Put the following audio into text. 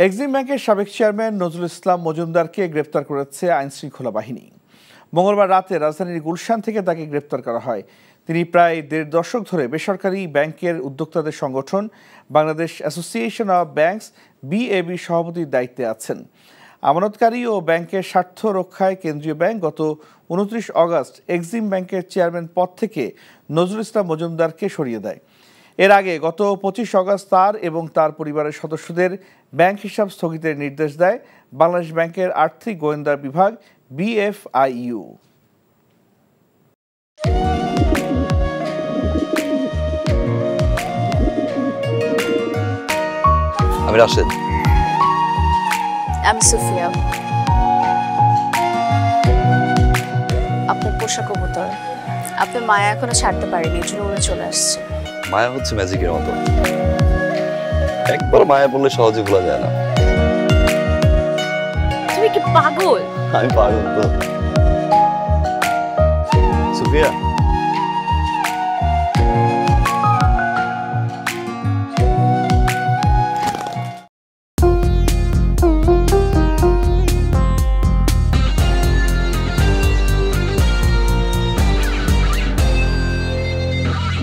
Exim ব্যাংকের সাবেক chairman Nazrul Islam মজুমদারকে গ্রেপ্তার করেছে আইনশৃঙ্খলা বাহিনী। মঙ্গলবার রাতে রাজধানীর গুলশান থেকে তাকে গ্রেপ্তার করা হয়। তিনি প্রায় ১.৫ দশক ধরে বেসরকারি ব্যাংকের উদ্যোক্তাদের সংগঠন Bangladesh association of banks BAB সভাপতির দায়িত্বে আছেন। আমানতকারী ও ব্যাংকের স্বার্থ রক্ষায় কেন্দ্রীয় ব্যাংক গত ২৯ আগস্ট এক্সিম ব্যাংকের চেয়ারম্যান পদ থেকে নজরুল ইসলাম মজুমদারকে সরিয়ে দেয়। এর আগে গত ২৫ আগস্ট তার এবং তার পরিবারের সদস্যদের ব্যাংক হিসাব স্থগিতের নির্দেশ দেয় বাংলাদেশ ব্যাংকের আর্থিক গোয়েন্দা বিভাগ BFIU। আমি রাশেদ। আমি সুফিয়া। আপনার পোষা কবুতর, আপনার মায়া এখনো ছাড়তে পারেনি, এই জন্য উড়ে চলে আসছে। মায়া হচ্ছে ম্যাজিকের মতো, একবার মায়া বললে সহজে ভোলা যায় না। তুমি কি পাগল? আমি পাগল তো। সুফিয়া,